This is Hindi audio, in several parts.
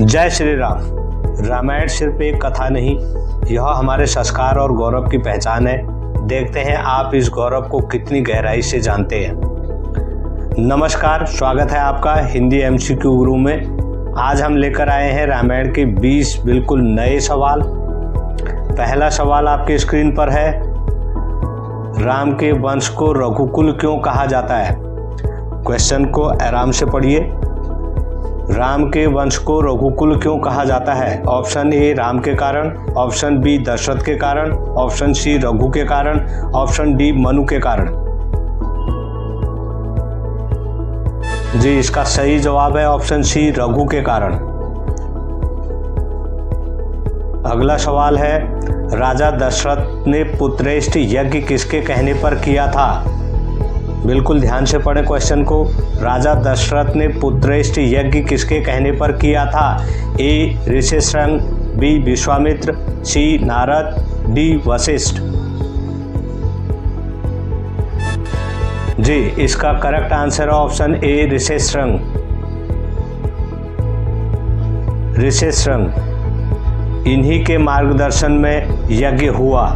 जय श्री राम। रामायण सिर्फ एक कथा नहीं, यह हमारे संस्कार और गौरव की पहचान है। देखते हैं आप इस गौरव को कितनी गहराई से जानते हैं। नमस्कार, स्वागत है आपका हिंदी एमसीक्यू गुरु में। आज हम लेकर आए हैं रामायण के 20 बिल्कुल नए सवाल। पहला सवाल आपके स्क्रीन पर है, राम के वंश को रघुकुल क्यों कहा जाता है? क्वेश्चन को आराम से पढ़िए। राम के वंश को रघुकुल क्यों कहा जाता है? ऑप्शन ए राम के कारण, ऑप्शन बी दशरथ के कारण, ऑप्शन सी रघु के कारण, ऑप्शन डी मनु के कारण। जी, इसका सही जवाब है ऑप्शन सी रघु के कारण। अगला सवाल है, राजा दशरथ ने पुत्रेष्ठ यज्ञ किसके कहने पर किया था? बिल्कुल ध्यान से पढ़ें क्वेश्चन को। राजा दशरथ ने पुत्रेष्ठ यज्ञ किसके कहने पर किया था? ए ऋष्यशृंग, बी विश्वामित्र, सी नारद, डी वशिष्ठ। जी, इसका करेक्ट आंसर है ऑप्शन ए ऋष्यशृंग। ऋष्यशृंग, इन्हीं के मार्गदर्शन में यज्ञ हुआ।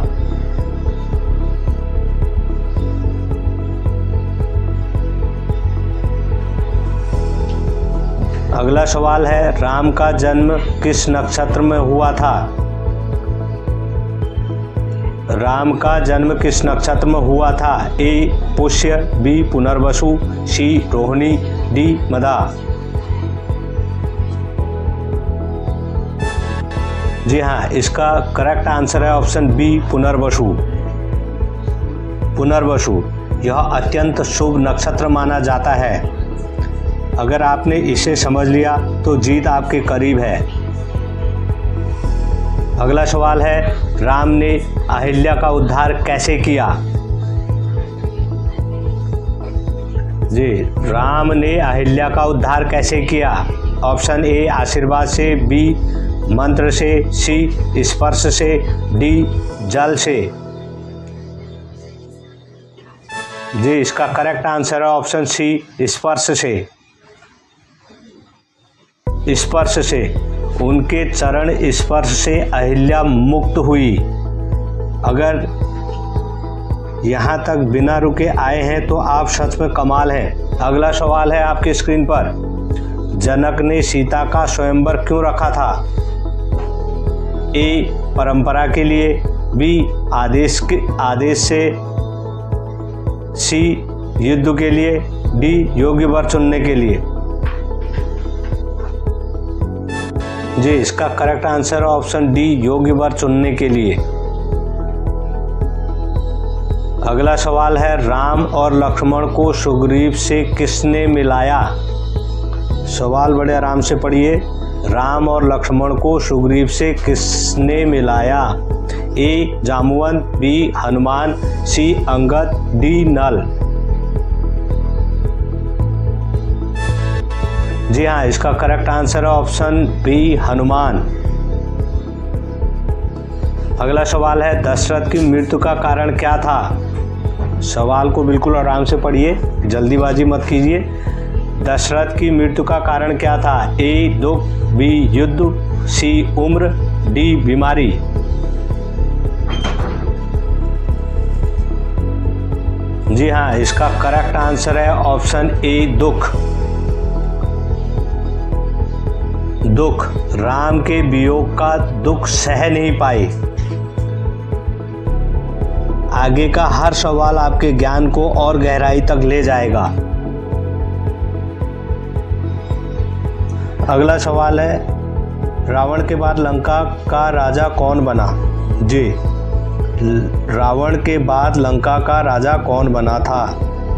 अगला सवाल है, राम का जन्म किस नक्षत्र में हुआ था? राम का जन्म किस नक्षत्र में हुआ था? ए पुष्य, बी पुनर्वसु, सी रोहिणी, डी मदा। जी हाँ, इसका करेक्ट आंसर है ऑप्शन बी पुनर्वसु। पुनर्वसु यह अत्यंत शुभ नक्षत्र माना जाता है। अगर आपने इसे समझ लिया तो जीत आपके करीब है। अगला सवाल है, राम ने अहिल्या का उद्धार कैसे किया? जी, राम ने अहिल्या का उद्धार कैसे किया? ऑप्शन ए आशीर्वाद से, बी मंत्र से, सी स्पर्श से, डी जल से। जी, इसका करेक्ट आंसर है ऑप्शन सी स्पर्श से। स्पर्श से, उनके चरण स्पर्श से अहिल्या मुक्त हुई। अगर यहाँ तक बिना रुके आए हैं तो आप सच में कमाल हैं। अगला सवाल है आपके स्क्रीन पर, जनक ने सीता का स्वयंवर क्यों रखा था? ए परंपरा के लिए, बी आदेश से, सी युद्ध के लिए, डी योग्य वर चुनने के लिए। जी, इसका करेक्ट आंसर है ऑप्शन डी योग्य वर चुनने के लिए। अगला सवाल है, राम और लक्ष्मण को सुग्रीव से किसने मिलाया? सवाल बड़े आराम से पढ़िए। राम और लक्ष्मण को सुग्रीव से किसने मिलाया? ए जामुवन, बी हनुमान, सी अंगद, डी नल। जी हाँ, इसका करेक्ट आंसर है ऑप्शन बी हनुमान। अगला सवाल है, दशरथ की मृत्यु का कारण क्या था? सवाल को बिल्कुल आराम से पढ़िए, जल्दीबाजी मत कीजिए। दशरथ की मृत्यु का कारण क्या था? ए दुख, बी युद्ध, सी उम्र, डी बीमारी। जी हाँ, इसका करेक्ट आंसर है ऑप्शन ए दुख। दुख, राम के वियोग का दुख सह नहीं पाए। आगे का हर सवाल आपके ज्ञान को और गहराई तक ले जाएगा। अगला सवाल है, रावण के बाद लंका का राजा कौन बना? जी, रावण के बाद लंका का राजा कौन बना था?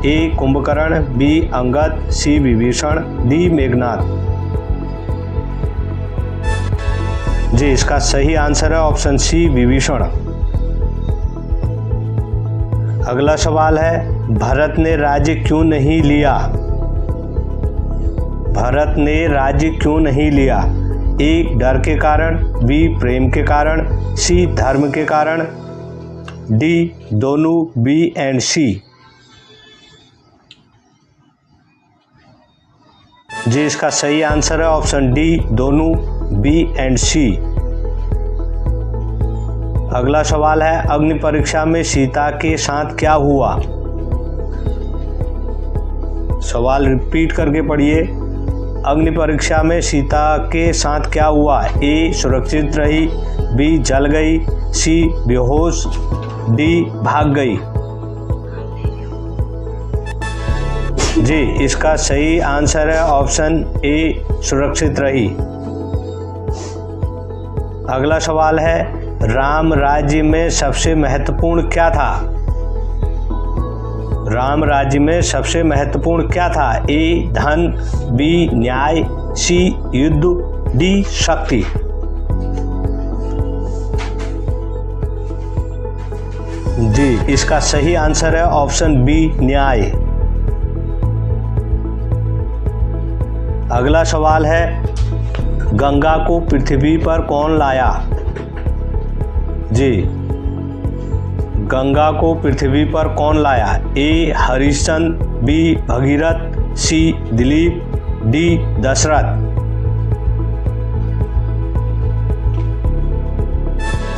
ए कुंभकर्ण, बी अंगद, सी विभीषण, डी मेघनाद। जी, इसका सही आंसर है ऑप्शन सी विभीषण। अगला सवाल है, भरत ने राज्य क्यों नहीं लिया? भरत ने राज्य क्यों नहीं लिया? ए डर के कारण, बी प्रेम के कारण, सी धर्म के कारण, डी दोनों, बी एंड सी। जी, इसका सही आंसर है ऑप्शन डी दोनों। बी एंड सी। अगला सवाल है अग्नि परीक्षा में सीता के साथ क्या हुआ। सवाल रिपीट करके पढ़िए। अग्नि परीक्षा में सीता के साथ क्या हुआ। ए सुरक्षित रही, बी जल गई, सी बेहोश, डी भाग गई। जी, इसका सही आंसर है ऑप्शन ए सुरक्षित रही। अगला सवाल है राम राज्य में सबसे महत्वपूर्ण क्या था। राम राज्य में सबसे महत्वपूर्ण क्या था। ए धन, बी न्याय, सी युद्ध, डी शक्ति। जी, इसका सही आंसर है ऑप्शन बी न्याय। अगला सवाल है गंगा को पृथ्वी पर कौन लाया। जी, गंगा को पृथ्वी पर कौन लाया। ए हरिश्चंद्र, बी भगीरथ, सी दिलीप, डी दशरथ।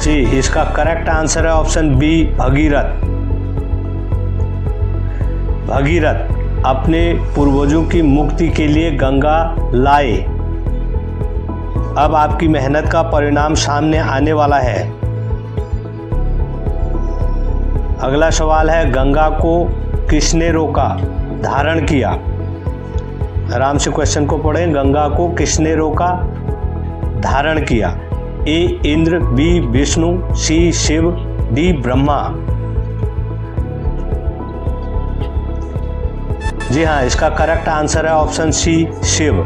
जी, इसका करेक्ट आंसर है ऑप्शन बी भगीरथ। भगीरथ अपने पूर्वजों की मुक्ति के लिए गंगा लाए। अब आपकी मेहनत का परिणाम सामने आने वाला है। अगला सवाल है गंगा को किसने रोका, धारण किया। आराम से क्वेश्चन को पढ़ें। गंगा को किसने रोका, धारण किया। ए इंद्र, बी विष्णु, सी शिव, डी ब्रह्मा। जी हाँ, इसका करेक्ट आंसर है ऑप्शन सी शिव।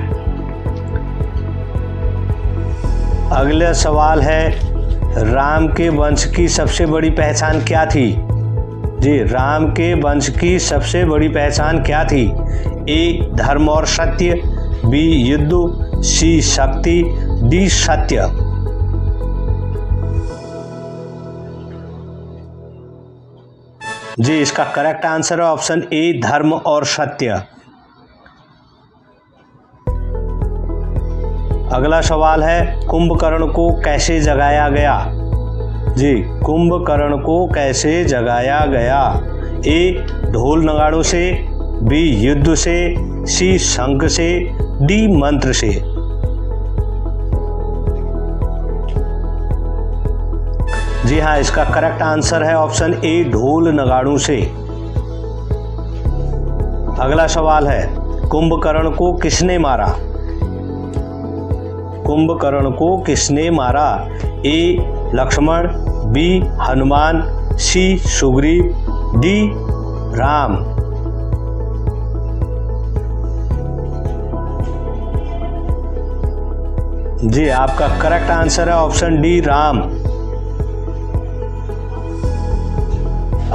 अगला सवाल है राम के वंश की सबसे बड़ी पहचान क्या थी। जी, राम के वंश की सबसे बड़ी पहचान क्या थी। ए धर्म और सत्य, बी युद्ध, सी शक्ति, डी सत्य। जी, इसका करेक्ट आंसर है ऑप्शन ए धर्म और सत्य। अगला सवाल है कुंभकर्ण को कैसे जगाया गया। जी, कुंभकर्ण को कैसे जगाया गया। ए ढोल नगाड़ों से, बी युद्ध से, सी शंख से, डी मंत्र से। जी हाँ, इसका करेक्ट आंसर है ऑप्शन ए ढोल नगाड़ों से। अगला सवाल है कुंभकर्ण को किसने मारा। कुंभकर्ण को किसने मारा। ए लक्ष्मण, बी हनुमान, सी सुग्रीव, डी राम। जी, आपका करेक्ट आंसर है ऑप्शन डी राम।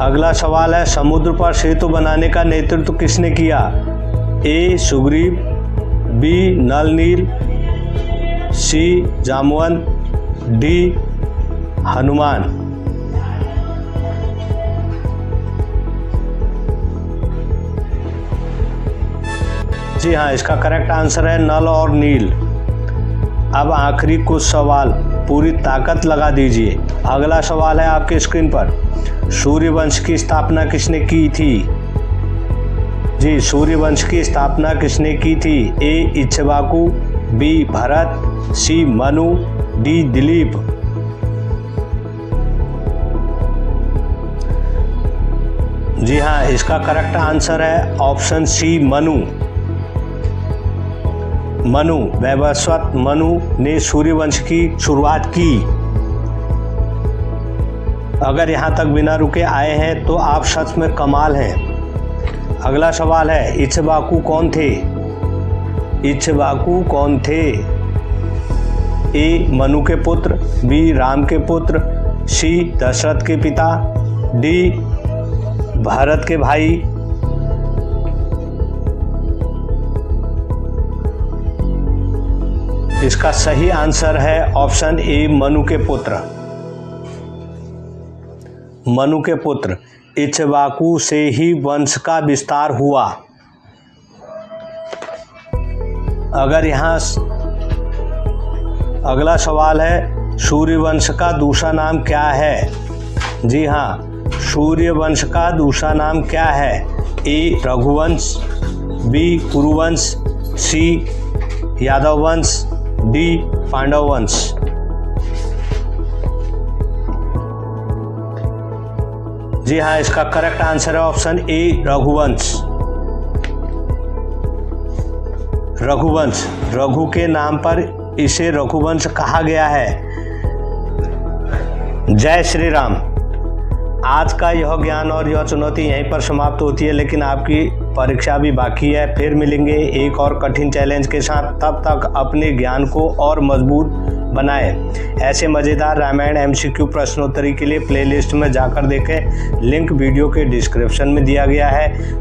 अगला सवाल है समुद्र पर सेतु बनाने का नेतृत्व किसने किया। A Sugriv, B Nal Neel, C Jamwant, D Hanuman. जी हाँ, इसका करेक्ट आंसर है नल और नील। अब आखिरी कुछ सवाल, पूरी ताकत लगा दीजिए। अगला सवाल है आपके स्क्रीन पर सूर्यवंश की स्थापना किसने की थी। जी, सूर्यवंश की स्थापना किसने की थी। ए इक्ष्वाकु, बी भरत, सी मनु, डी दिलीप। जी हाँ, इसका करेक्ट आंसर है ऑप्शन सी मनु। मनु, वैवस्वत मनु ने सूर्यवंश की शुरुआत की। अगर यहाँ तक बिना रुके आए हैं तो आप सच में कमाल हैं। अगला सवाल है इक्ष्वाकु कौन थे। इक्ष्वाकु कौन थे। ए मनु के पुत्र, बी राम के पुत्र, सी दशरथ के पिता, डी भरत के भाई। इसका सही आंसर है ऑप्शन ए मनु के पुत्र। मनु के पुत्र इक्ष्वाकु से ही वंश का विस्तार हुआ। अगर यहाँ अगला सवाल है, सूर्यवंश का दूसरा नाम क्या है? जी हाँ, सूर्यवंश का दूसरा नाम क्या है? ए रघुवंश, बी कुरुवंश, सी यादव वंश, डी पांडव वंश। जी हाँ, इसका करेक्ट आंसर है ऑप्शन ए रघुवंश। रघुवंश, रघु के नाम पर इसे रघुवंश कहा गया है। जय श्री राम। आज का यह ज्ञान और यह चुनौती यहीं पर समाप्त होती है, लेकिन आपकी परीक्षा भी बाकी है। फिर मिलेंगे एक और कठिन चैलेंज के साथ। तब तक अपने ज्ञान को और मजबूत बनाएं। ऐसे मज़ेदार रामायण MCQ प्रश्नोत्तरी के लिए प्लेलिस्ट में जाकर देखें। लिंक वीडियो के डिस्क्रिप्शन में दिया गया है।